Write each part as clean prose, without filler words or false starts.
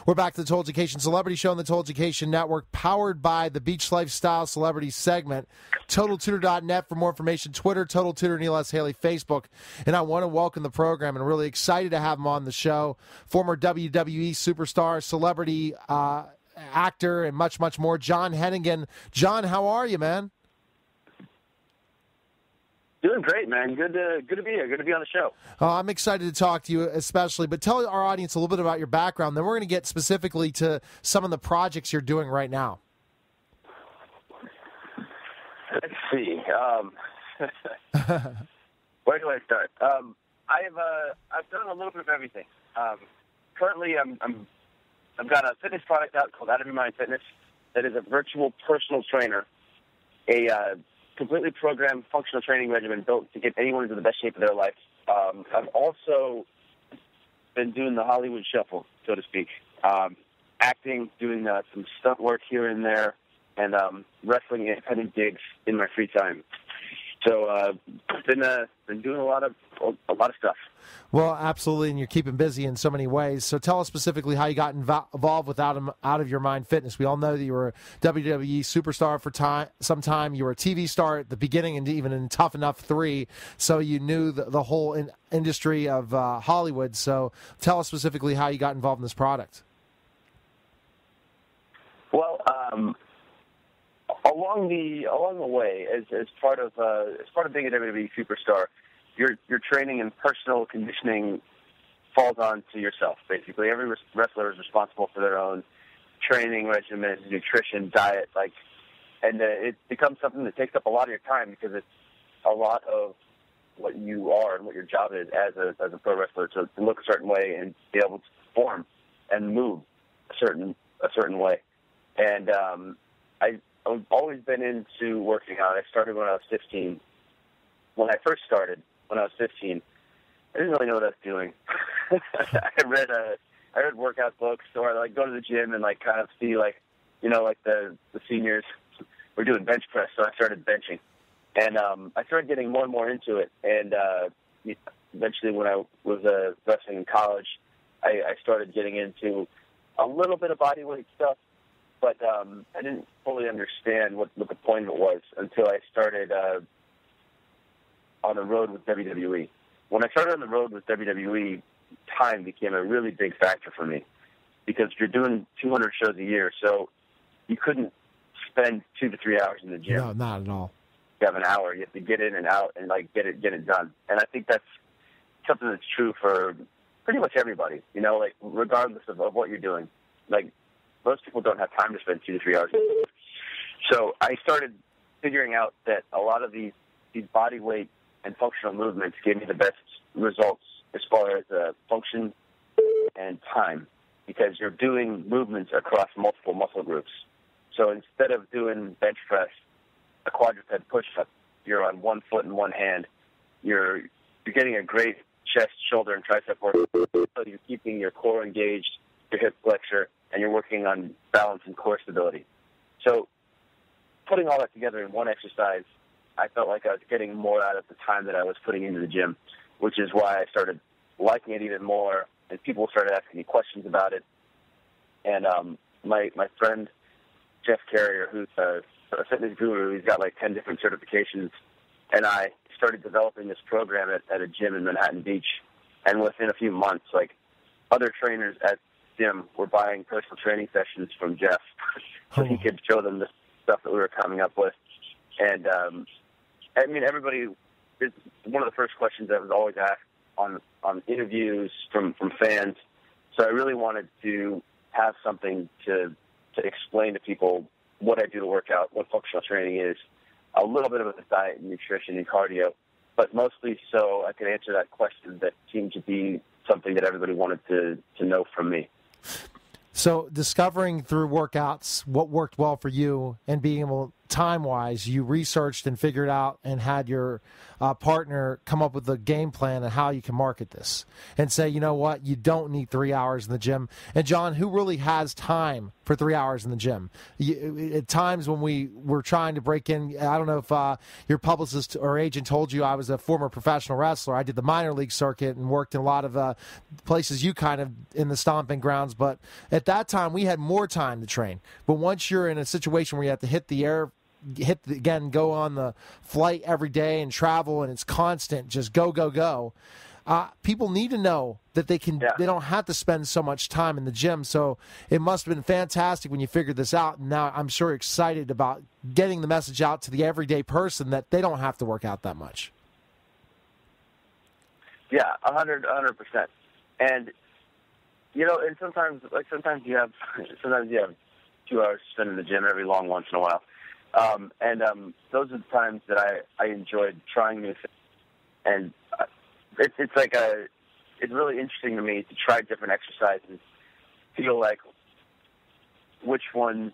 We're back to the Total Education Celebrity Show on the Total Education Network, powered by the Beach Lifestyle Celebrity segment. TotalTutor.net for more information. Twitter, Total Tutor, Neil S. Haley, Facebook. And I want to welcome the program and really excited to have him on the show. Former WWE Superstar, celebrity actor, and much, much more. John Hennigan. John, how are you, man? Doing great, man. Good to be here. Good to be on the show. I'm excited to talk to you especially, but tell our audience a little bit about your background. Then we're going to get specifically to some of the projects you're doing right now. Let's see. Where do I start? I've done a little bit of everything. Currently, I've got a fitness product out called Out of Your Mind Fitness that is a virtual personal trainer, a completely programmed functional training regimen built to get anyone into the best shape of their life. I've also been doing the Hollywood shuffle, so to speak, acting, doing some stunt work here and there, and wrestling independent gigs in my free time. So been doing a lot of stuff. Well, absolutely, and you're keeping busy in so many ways. So tell us specifically how you got involved with Out of Your Mind Fitness. We all know that you were a WWE Superstar for some time. You were a TV star at the beginning and even in Tough Enough 3, so you knew the whole industry of Hollywood. So tell us specifically how you got involved in this product. Well, along the way, as part of being a WWE Superstar, your training and personal conditioning falls on to yourself. Basically, every wrestler is responsible for their own training regimen, nutrition, diet, and it becomes something that takes up a lot of your time because it's a lot of what you are and what your job is as a pro wrestler to look a certain way and be able to perform and move a certain way. And I've always been into working out. I started when I was 15. When I first started, when I was 15, I didn't really know what I was doing. I read workout books, or I go to the gym and kind of see the seniors were doing bench press, so I started benching, and I started getting more and more into it. And eventually, when I was wrestling in college, I started getting into a little bit of bodyweight stuff. But I didn't fully understand what the point of it was until I started on the road with WWE. When I started on the road with WWE, time became a really big factor for me because you're doing 200 shows a year, so you couldn't spend 2 to 3 hours in the gym. No, not at all. You have an hour. You have to get in and out and get it done. And I think that's something that's true for pretty much everybody. Regardless of what you're doing, most people don't have time to spend 2 to 3 hours. So I started figuring out that a lot of these body weight and functional movements gave me the best results as far as function and time because you're doing movements across multiple muscle groups. So instead of doing bench press, a quadruped push-up, you're on one foot and one hand. You're getting a great chest, shoulder, and tricep work. So you're keeping your core engaged, your hip flexor, and you're working on balance and core stability. So putting all that together in one exercise, I felt like I was getting more out of the time that I was putting into the gym, which is why I started liking it even more, and people started asking me questions about it. And my friend, Jeff Carrier, who's a fitness guru, he's got 10 different certifications, and I started developing this program at a gym in Manhattan Beach. And within a few months, other trainers at gym were buying personal training sessions from Jeff so he could show them the stuff that we were coming up with. And everybody, it's one of the first questions that was always asked on interviews from fans. So I really wanted to have something to explain to people what I do to work out, what functional training is, a little bit of the diet and nutrition and cardio, but mostly so I could answer that question that seemed to be something that everybody wanted to know from me. So discovering through workouts what worked well for you and being able time-wise, you researched and figured out and had your partner come up with a game plan on how you can market this and say, you know what, you don't need 3 hours in the gym. And, John, who really has time for 3 hours in the gym? At times when we were trying to break in, I don't know if your publicist or agent told you I was a former professional wrestler. I did the minor league circuit and worked in a lot of places you kind of in the stomping grounds. But at that time, we had more time to train. But once you're in a situation where you have to go on the flight every day and travel, and it's constant, just go. People need to know that they don't have to spend so much time in the gym. So it must have been fantastic when you figured this out. And now I'm sure excited about getting the message out to the everyday person that they don't have to work out that much. Yeah, 100%. And, you know, and sometimes you have 2 hours to spend in the gym every long once in a while. Those are the times that I enjoyed trying new things. And it's really interesting to me to try different exercises, feel like which ones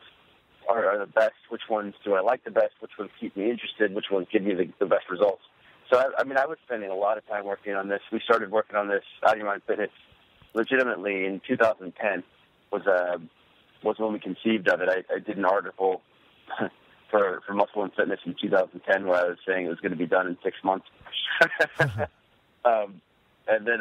are the best, which ones do I like the best, which ones keep me interested, which ones give me the best results. So, I was spending a lot of time working on this. We started working on this, Out of Your Mind Fitness, legitimately in 2010 was when we conceived of it. I did an article for Muscle and Fitness in 2010 where I was saying it was going to be done in 6 months. And then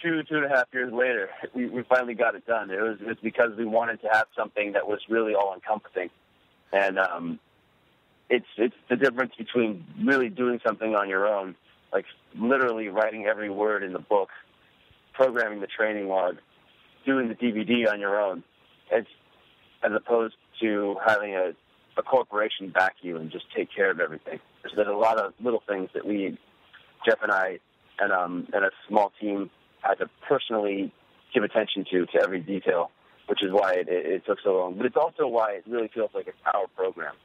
2.5 years later, we finally got it done. It was because we wanted to have something that was really all-encompassing. And it's the difference between really doing something on your own, like literally writing every word in the book, programming the training log, doing the DVD on your own, as opposed to having a corporation back you and just take care of everything. There's a lot of little things that Jeff and I, and a small team had to personally give attention to every detail, which is why it took so long. But it's also why it really feels like our program.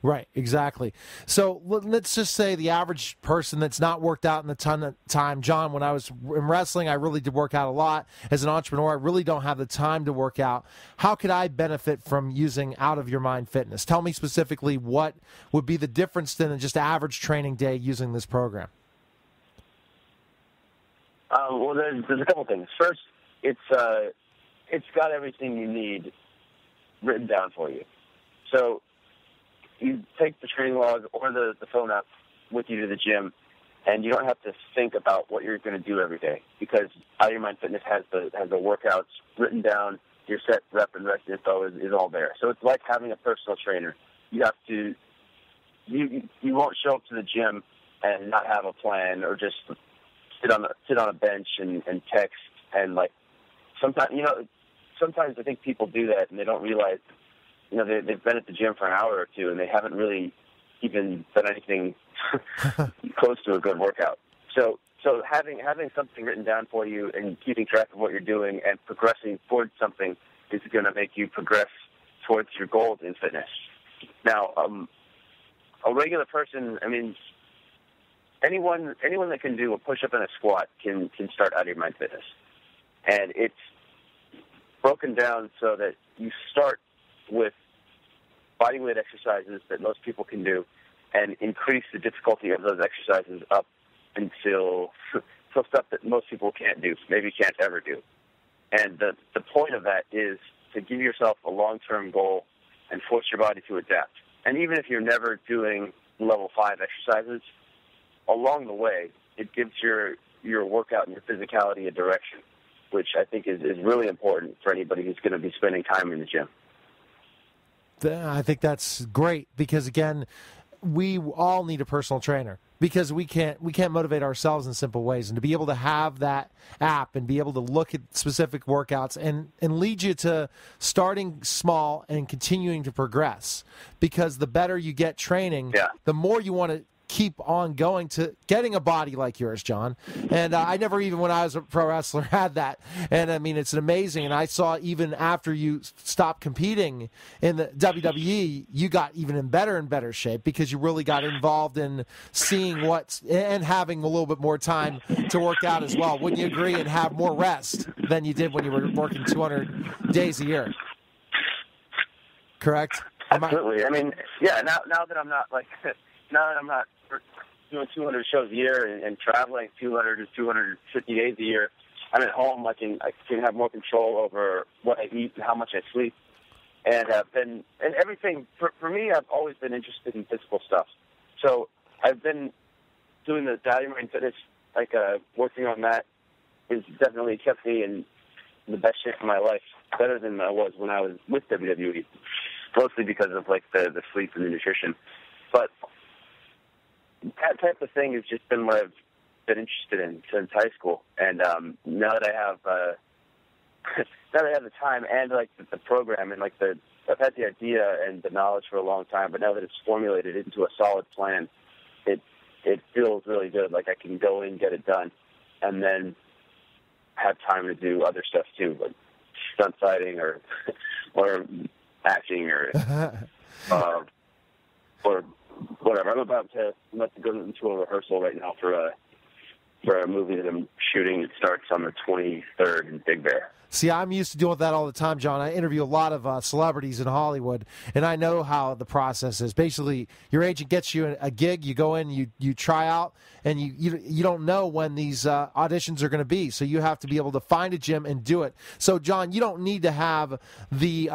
Right, exactly. So let's just say the average person that's not worked out in a ton of time. John, when I was in wrestling, I really did work out a lot. As an entrepreneur, I really don't have the time to work out. How could I benefit from using Out of Your Mind Fitness? Tell me specifically what would be the difference than just an average training day using this program. Well, there's a couple things. First, it's got everything you need written down for you. So you take the training log or the phone app with you to the gym, and you don't have to think about what you're going to do every day because Out of Your Mind Fitness has the workouts written down. Your set, rep, and rest info is all there. So it's like having a personal trainer. You have to you won't show up to the gym and not have a plan or just sit on a bench and text and like sometimes I think people do that and they don't realize they've been at the gym for an hour or two and they haven't really even done anything close to a good workout. So having something written down for you and keeping track of what you're doing and progressing towards something is going to make you progress towards your goals in fitness. Now, a regular person, anyone that can do a push-up and a squat can start Out of Your Mind Fitness. And it's broken down so that you start with bodyweight exercises that most people can do and increase the difficulty of those exercises up until stuff that most people can't do, maybe can't ever do. And the point of that is to give yourself a long-term goal and force your body to adapt. And even if you're never doing level 5 exercises, along the way, it gives your workout and your physicality a direction, which I think is really important for anybody who's going to be spending time in the gym. I think that's great because, again, we all need a personal trainer because we can't motivate ourselves in simple ways. And to be able to have that app and be able to look at specific workouts and lead you to starting small and continuing to progress, because the better you get training, the more you want to keep on going to getting a body like yours, John. And I never even, when I was a pro wrestler, had that. And it's amazing. And I saw even after you stopped competing in the WWE, you got even in better and better shape because you really got involved in seeing and having a little bit more time to work out as well. Wouldn't you agree? And have more rest than you did when you were working 200 days a year. Correct? Absolutely. I mean, yeah. Now that I'm not doing 200 shows a year and traveling 200 to 250 days a year, I'm at home. I can have more control over what I eat and how much I sleep, and everything. For me, I've always been interested in physical stuff. So I've been doing the dining room fitness, working on that, has definitely kept me in the best shape of my life, better than I was when I was with WWE, mostly because of the sleep and the nutrition. But that type of thing has just been what I've been interested in since high school. And now that I have the time and the program and I've had the idea and the knowledge for a long time, but now that it's formulated into a solid plan, it feels really good. Like I can go in, get it done, and then have time to do other stuff too, like stunt fighting or acting or whatever. I'm about to go into a rehearsal right now for a movie that I'm shooting. It starts on the 23rd in Big Bear. See, I'm used to dealing with that all the time, John. I interview a lot of celebrities in Hollywood, and I know how the process is. Basically, your agent gets you a gig, you go in, you try out, and you don't know when these auditions are going to be, so you have to be able to find a gym and do it. So, John, you don't need to have the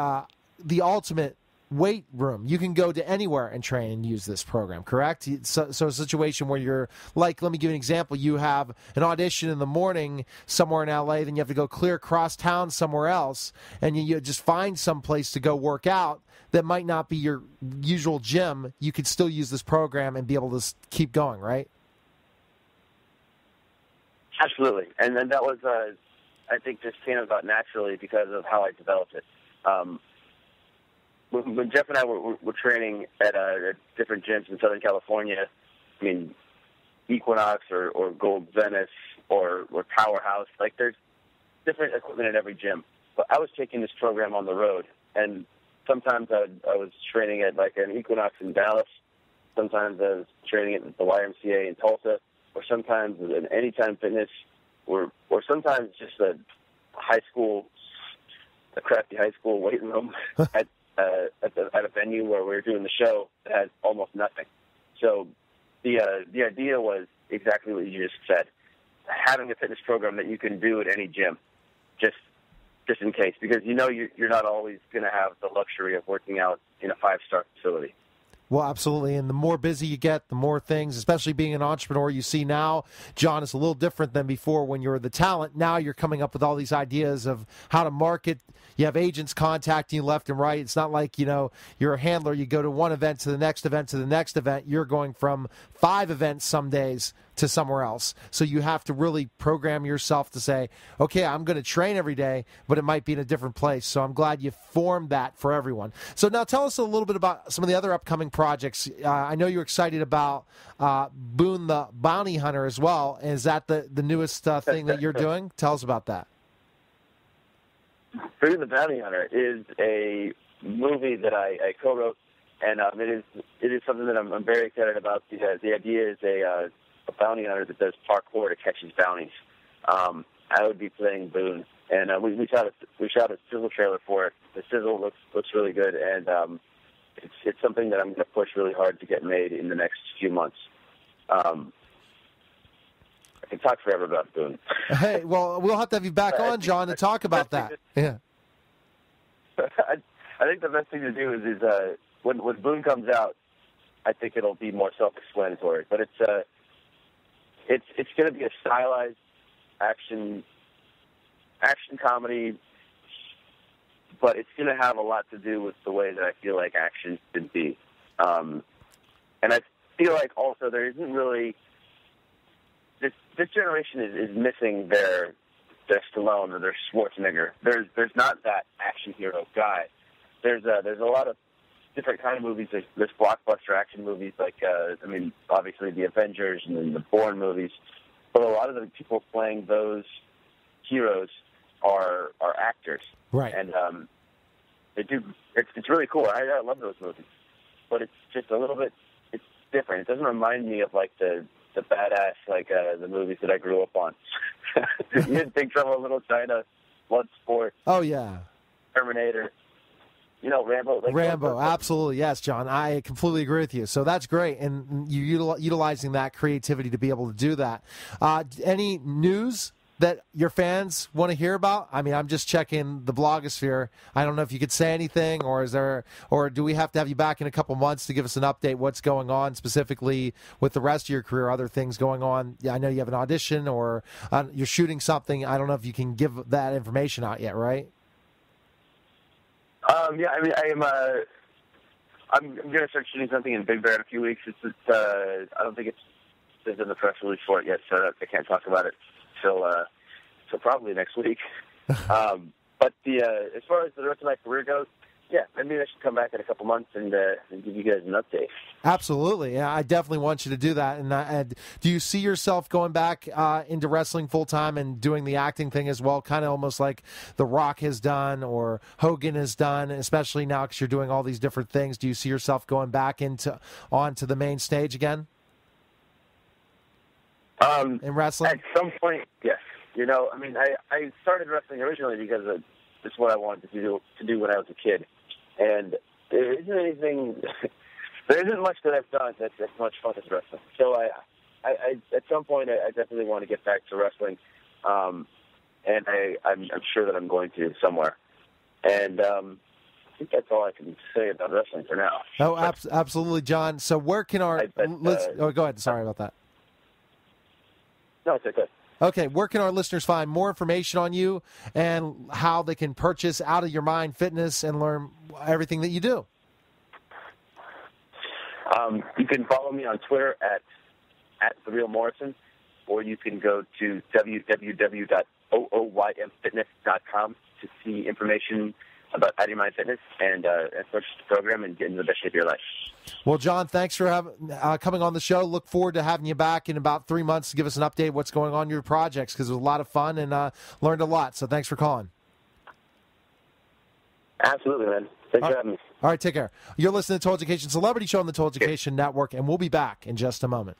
ultimate weight room. You can go to anywhere and train and use this program, correct? So a situation where you're let me give you an example. You have an audition in the morning somewhere in LA, then you have to go clear across town somewhere else, and you just find some place to go work out that might not be your usual gym. You could still use this program and be able to keep going, right? Absolutely. And then that was, I think, just came about naturally because of how I developed it. When Jeff and I were training at different gyms in Southern California, I mean, Equinox or Gold Venice or Powerhouse, there's different equipment at every gym. But I was taking this program on the road, and sometimes I was training at an Equinox in Dallas, sometimes I was training at the YMCA in Tulsa, or sometimes at Anytime Fitness, or sometimes just a crappy high school weight room at a venue where we were doing the show that had almost nothing. So the idea was exactly what you just said, having a fitness program that you can do at any gym, just in case, because you're not always going to have the luxury of working out in a 5-star facility. Well, absolutely. And the more busy you get, the more things, especially being an entrepreneur, you see now, John, is a little different than before when you were the talent. Now you're coming up with all these ideas of how to market. You have agents contacting you left and right. It's not like, you're a handler. You go to one event to the next event to the next event. You're going from 5 events some days to somewhere else. So you have to really program yourself to say, okay, I'm going to train every day, but it might be in a different place. So I'm glad you formed that for everyone. So now tell us a little bit about some of the other upcoming projects. I know you're excited about Boone the Bounty Hunter as well. Is that the newest thing that you're doing? Tell us about that. Boone the Bounty Hunter is a movie that I co-wrote, and it is something that I'm very excited about because the idea is a bounty hunter that does parkour to catch his bounties. I would be playing Boone, and we shot a sizzle trailer for it. The sizzle looks really good, and it's something that I'm going to push really hard to get made in the next few months. I can talk forever about Boone. Hey, well, we'll have to have you back on, John, to talk about that. Yeah. I think the best thing to do is when Boone comes out, I think it'll be more self-explanatory. But it's going to be a stylized action comedy, but it's going to have a lot to do with the way that I feel like action should be. And I feel like also there isn't really this generation is missing their Stallone or their Schwarzenegger. There's not that action hero guy. There's a lot of different kind of movies. There's blockbuster action movies obviously the Avengers and then the Bourne movies. But a lot of the people playing those heroes are actors, right? And they do. It's really cool. I love those movies, but it's just a little bit. It's different. It doesn't remind me of the badass the movies that I grew up on. You had Big Trouble in Little China, Bloodsport. Oh yeah, Terminator. Rambo. Rambo, absolutely, yes, John. I completely agree with you. So that's great, and you utilizing that creativity to be able to do that. Any news that your fans want to hear about? I mean, I'm just checking the blogosphere. I don't know if you could say anything, or do we have to have you back in a couple months to give us an update what's going on specifically with the rest of your career, other things going on? Yeah, I know you have an audition or you're shooting something. I don't know if you can give that information out yet, right? Yeah, I mean, I'm going to start shooting something in Big Bear in a few weeks. I don't think there's in the press release for it yet, so I can't talk about it till probably next week. But as far as the rest of my career goes, yeah, maybe I should come back in a couple months and give you guys an update. Absolutely. Yeah, I definitely want you to do that. And do you see yourself going back into wrestling full-time and doing the acting thing as well, kind of almost like The Rock has done or Hogan has done, especially now because you're doing all these different things? Do you see yourself going back onto the main stage again in wrestling? At some point, yes. I mean, I started wrestling originally because it's what I wanted to do when I was a kid. And there isn't much that I've done that's much fun as wrestling. So I at some point, I definitely want to get back to wrestling. And I'm sure that I'm going to somewhere. And I think that's all I can say about wrestling for now. Oh, absolutely, John. So where can our go ahead. Sorry about that. No, it's okay. Okay, where can our listeners find more information on you and how they can purchase Out of Your Mind Fitness and learn everything that you do? You can follow me on Twitter at The Real Morrison, or you can go to www.ooymfitness.com to see information about Out of Your Mind Fitness and purchase the program and get into the best shape of your life. Well, John, thanks for coming on the show. Look forward to having you back in about 3 months to give us an update what's going on in your projects, because it was a lot of fun and learned a lot. So thanks for calling. Absolutely, man. Thanks for having me. All right, take care. You're listening to Total Education Celebrity Show on the Total Education Network, and we'll be back in just a moment.